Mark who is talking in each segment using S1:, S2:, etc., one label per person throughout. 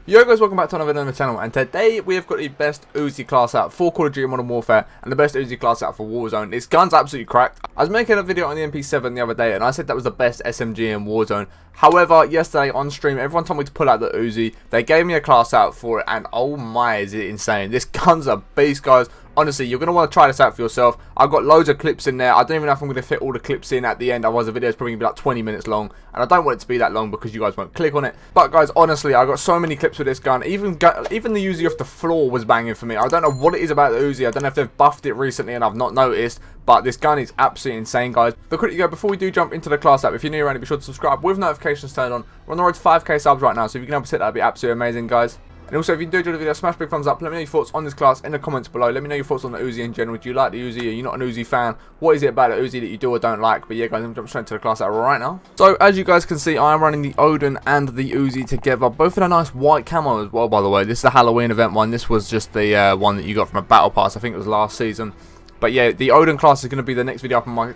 S1: Yo guys, welcome back to another video on the channel, and today we have got the best Uzi class out for Call of Duty Modern Warfare and the best Uzi class out for Warzone. This gun's absolutely cracked. I was making a video on the MP7 the other day and I said that was the best SMG in Warzone. However, yesterday on stream, everyone told me to pull out the Uzi. They gave me a class out for it and oh my, is it insane. This gun's a beast, guys. Honestly, you're going to want to try this out for yourself. I've got loads of clips in there. I don't even know if I'm going to fit all the clips in at the end. Otherwise, the video is probably going to be like 20 minutes long. And I don't want it to be that long because you guys won't click on it. But guys, honestly, I got so many clips with this gun. Even the Uzi off the floor was banging for me. I don't know what it is about the Uzi. I don't know if they've buffed it recently and I've not noticed. But this gun is absolutely insane, guys. But quickly go, before we do jump into the class app, if you're new around it, be sure to subscribe with notifications turned on. We're on the road to 5k subs right now. So if you can help us hit that, would be absolutely amazing, guys. And also, if you do enjoy the video, smash big thumbs up. Let me know your thoughts on this class in the comments below. Let me know your thoughts on the Uzi in general. Do you like the Uzi? Are you not an Uzi fan? What is it about the Uzi that you do or don't like? But yeah, guys, I'm jump straight into the class out right now. So, as you guys can see, I am running the Odin and the Uzi together. Both in a nice white camo as well, by the way. This is the Halloween event one. This was just the one that you got from a battle pass. I think it was last season. But yeah, the Odin class is going to be the next video up on my...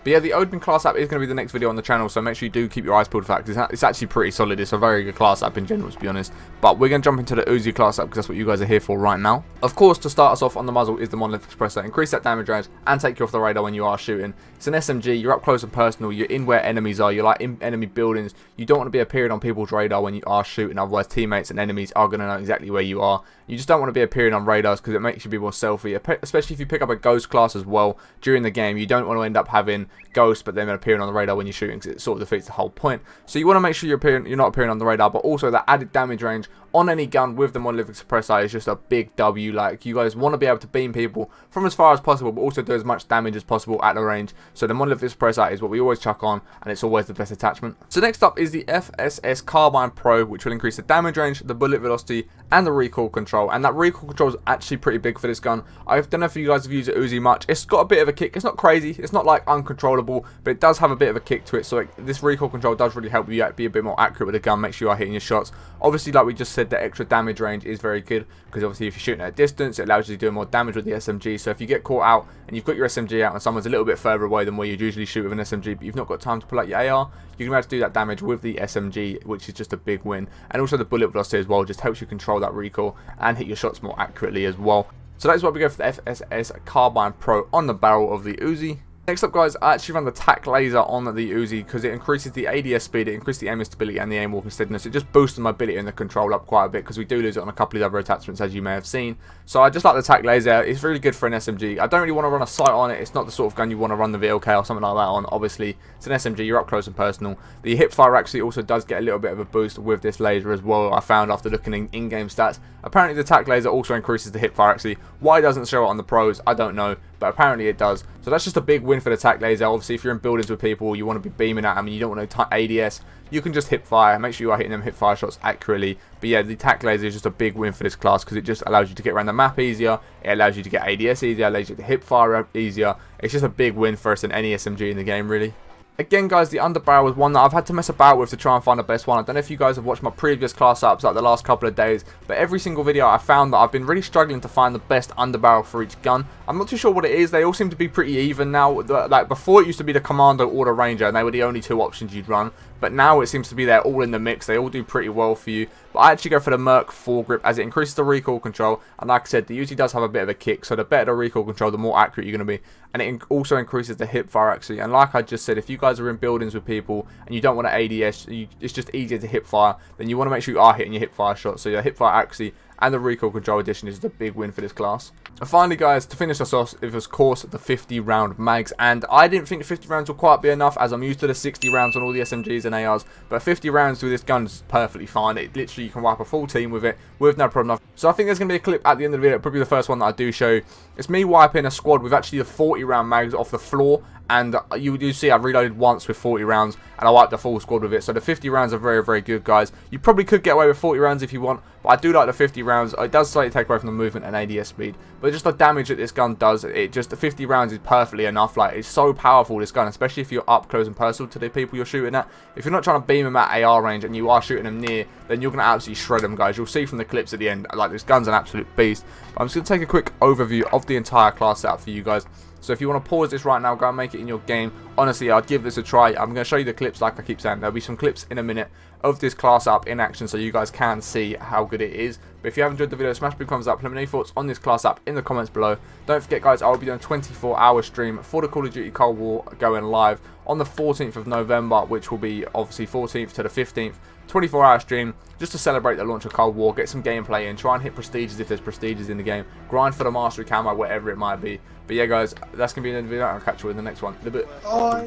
S1: But yeah, the Odin class app is going to be the next video on the channel, so make sure you do keep your eyes peeled for that. It's actually pretty solid. It's a very good class app in general, to be honest. But we're going to jump into the Uzi class app because that's what you guys are here for right now. Of course, to start us off on the muzzle is the monolith expressor. Increase that damage range and take you off the radar when you are shooting. It's an SMG. You're up close and personal. You're in where enemies are. You're like in enemy buildings. You don't want to be appearing on people's radar when you are shooting. Otherwise, teammates and enemies are going to know exactly where you are. You just don't want to be appearing on radars because it makes you be more stealthy, especially if you pick up a ghost class as well during the game. You don't want to end up having ghosts but then appearing on the radar when you're shooting because it sort of defeats the whole point. So you want to make sure you're not appearing on the radar, but also that added damage range on any gun with the monolithic suppressor is just a big W. Like, you guys want to be able to beam people from as far as possible, but also do as much damage as possible at the range. So the monolithic suppressor is what we always chuck on, and it's always the best attachment. So next up is the FSS Carbine Pro, which will increase the damage range, the bullet velocity, and the recoil control. And that recoil control is actually pretty big for this gun. I don't know if you guys have used it Uzi much. It's got a bit of a kick. It's not crazy. It's not like uncontrollable, but it does have a bit of a kick to it. So like, this recoil control does really help you be a bit more accurate with the gun. Make sure you are hitting your shots. Obviously, like we just said, the extra damage range is very good because obviously if you're shooting at a distance, it allows you to do more damage with the SMG. So if you get caught out and you've got your SMG out and someone's a little bit further away than where you'd usually shoot with an SMG, but you've not got time to pull out your AR, you can be able to do that damage with the SMG, which is just a big win. And also the bullet velocity as well just helps you control that recoil and hit your shots more accurately as well. So that's why we go for the FSS Carbine Pro on the barrel of the Uzi. Next up, guys, I actually run the tac laser on the Uzi because it increases the ADS speed, it increases the aim stability and the aim walking steadiness. It just boosts the mobility and the control up quite a bit because we do lose it on a couple of other attachments, as you may have seen. So I just like the tac laser. It's really good for an SMG. I don't really want to run a sight on it. It's not the sort of gun you want to run the VLK or something like that on. Obviously, it's an SMG. You're up close and personal. The hip fire actually also does get a little bit of a boost with this laser as well. I found after looking in-game stats. Apparently, the tac laser also increases the hip fire actually. Why it doesn't show it on the pros, I don't know. But apparently it does. So that's just a big win for the tac laser. Obviously, if you're in buildings with people, you want to be beaming at them and you don't want to ADS, you can just hip fire. Make sure you are hitting them hip fire shots accurately. But yeah, the tac laser is just a big win for this class because it just allows you to get around the map easier. It allows you to get ADS easier. It allows you to hip fire easier. It's just a big win for us in any SMG in the game, really. Again, guys, the underbarrel was one that I've had to mess about with to try and find the best one. I don't know if you guys have watched my previous class ups like the last couple of days, but every single video I found that I've been really struggling to find the best underbarrel for each gun. I'm not too sure what it is. They all seem to be pretty even now. Like before, it used to be the Commando or the Ranger, and they were the only two options you'd run. But now it seems to be they're all in the mix. They all do pretty well for you. But I actually go for the Merc foregrip as it increases the recoil control. And like I said, the Uzi does have a bit of a kick. So the better the recoil control, the more accurate you're going to be. And it also increases the hip fire actually. And like I just said, if you guys are in buildings with people and you don't want to ADS, it's just easier to hip fire. Then you want to make sure you are hitting your hip fire shots. So your hip fire accuracy and the recoil control addition is the big win for this class. And finally, guys, to finish us off, it was of course the 50 round mags, and I didn't think the 50 rounds will quite be enough as I'm used to the 60 rounds on all the SMGs and ARs, but 50 rounds with this gun is perfectly fine. It literally, you can wipe a full team with it with no problem. So I think there's going to be a clip at the end of the video, probably the first one that I do show. It's me wiping a squad with actually the 40 round mags off the floor. And you do see I've reloaded once with 40 rounds and I wiped the full squad with it. So the 50 rounds are very, very good, guys. You probably could get away with 40 rounds if you want, but I do like the 50 rounds. It does slightly take away from the movement and ADS speed, but just the damage that this gun does, the 50 rounds is perfectly enough. Like, it's so powerful, this gun, especially if you're up close and personal to the people you're shooting at. If you're not trying to beam them at AR range and you are shooting them near, then you're going to absolutely shred them, guys. You'll see from the clips at the end, like, this gun's an absolute beast. But I'm just going to take a quick overview of the entire class setup for you guys. So if you want to pause this right now, go and make it in your game. Honestly, I'd give this a try. I'm going to show you the clips like I keep saying. There'll be some clips in a minute of this class up in action so you guys can see how good it is. But if you have enjoyed the video, smash big thumbs up. Let me know your thoughts on this class up in the comments below. Don't forget guys, I will be doing a 24-hour stream for the Call of Duty Cold War going live on the 14th of November, which will be obviously 14th to the 15th. 24-hour stream just to celebrate the launch of Cold War, get some gameplay in, try and hit prestiges if there's prestiges in the game, grind for the mastery camo, whatever it might be. But yeah guys, that's going to be the end of the video. I'll catch you in the next one in a bit.
S2: Oh,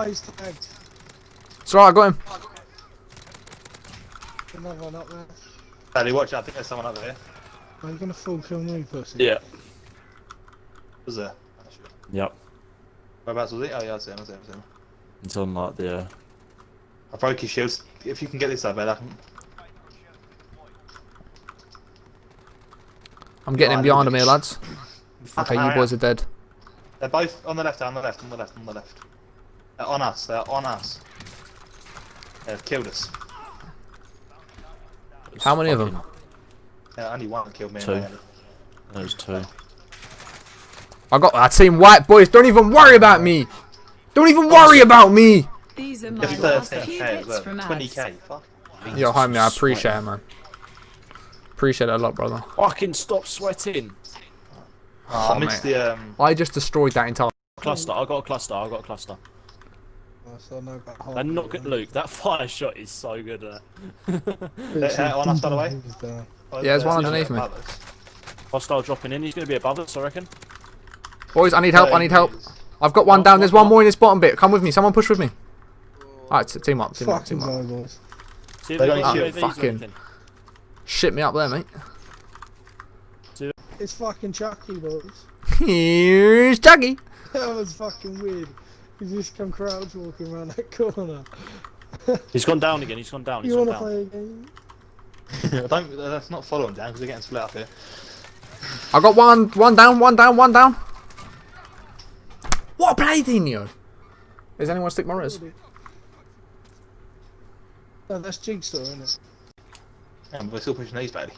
S2: he's tagged.
S1: It's alright, I got him.
S2: Another one up there.
S3: Daddy, watch out, I think there's someone up there.
S2: Are you gonna full kill me, pussy?
S3: Yeah. Was there?
S4: Yep.
S3: Whereabouts was he? Oh yeah, I see him, I see him, I see him.
S4: It's on like the.
S3: I broke his shields. If you can get this up, I can.
S1: I'm getting him behind me, lads. Okay, you boys are dead.
S3: They're both on the left, on the left, on the left, on the left. They're on us, they're on us. They've killed us.
S1: How many of them?
S3: Yeah, only one killed me.
S4: Two. There's two.
S1: I got that team white, boys. Don't even worry about me. Don't even worry about me.
S5: These are my
S3: It's
S5: last
S3: 13k
S5: few
S3: as
S5: bits
S3: well.
S5: from ads.
S3: 20k. Fuck.
S1: Yo, homie, I appreciate it, man. Appreciate it a lot, brother.
S4: Fucking stop sweating.
S3: Oh, I missed
S1: mate.
S3: the
S1: I just destroyed that entire.
S4: Cluster. I got a cluster. I got a cluster.
S2: Oh, so I know about half
S4: And not
S2: of
S4: good,
S2: them.
S4: Luke. That fire shot is so good.
S3: on us, by the way.
S2: He's down.
S1: Yeah, there's one underneath me.
S4: Hostile dropping in. He's going to be above us, I reckon.
S1: Boys, I need help. I need help. I've got one down. There's one more in this bottom bit. Come with me. Someone push with me. Alright, team up. Team up.
S2: Fucking
S1: Team up.
S2: boys.
S4: See if
S3: They
S4: they've
S3: got
S4: got
S3: any
S4: UAVs or
S1: fucking-
S4: anything.
S1: Shit me up there, mate.
S2: It's fucking Chucky, boys.
S1: Here's Juggy.
S2: That was fucking weird. He just come crouch walking around that corner.
S4: He's gone down again. He's gone down. He's
S2: You
S4: gone
S2: wanna
S4: down.
S2: play a game?
S3: Don't. Let's not follow him down because they're getting split up here.
S1: I got one down, one down, one down. What a play, Dino? Does anyone stick my res?
S2: No, that's Jigsaw, isn't it?
S3: Yeah, but we're still pushing these, baby.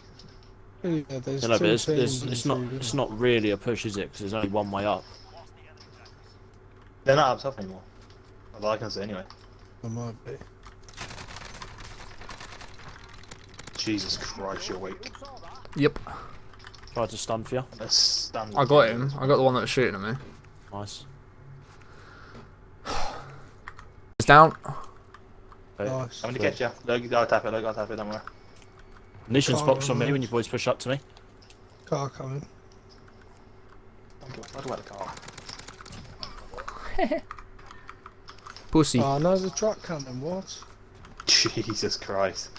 S2: Yeah, there's
S4: No, no,
S2: two
S4: but
S2: teams
S4: it's
S2: in
S4: not.
S2: the
S4: It's not really a push, is it? Because there's only one way up.
S3: They're not up top anymore. Well, I can see anyway.
S2: There might be.
S3: Jesus Christ, you're weak.
S1: Yep.
S4: Tried to stun for you.
S3: That's stunned.
S1: I got him. I got the one that was shooting at me.
S4: Nice.
S1: It's down.
S4: Okay.
S2: Nice.
S3: I'm gonna get you. Look, I'll tap it, look, I'll tap it, don't worry.
S4: Ignition
S2: Oh,
S4: box on me
S2: nice.
S4: when you boys push up to me.
S2: Car coming.
S3: Don't give a fuck about the car.
S1: Pussy.
S2: Oh, no, there's a truck coming. What?
S3: Jesus Christ.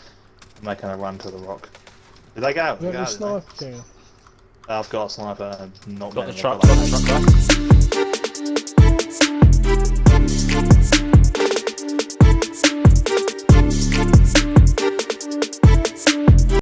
S3: I'm making a run to the rock. Did they go?
S2: You
S3: Did they
S2: have a
S3: go, did
S2: sniper king.
S3: they? I've got a sniper and not
S4: Got the
S3: many,
S4: truck.
S3: I've
S4: Got the truck.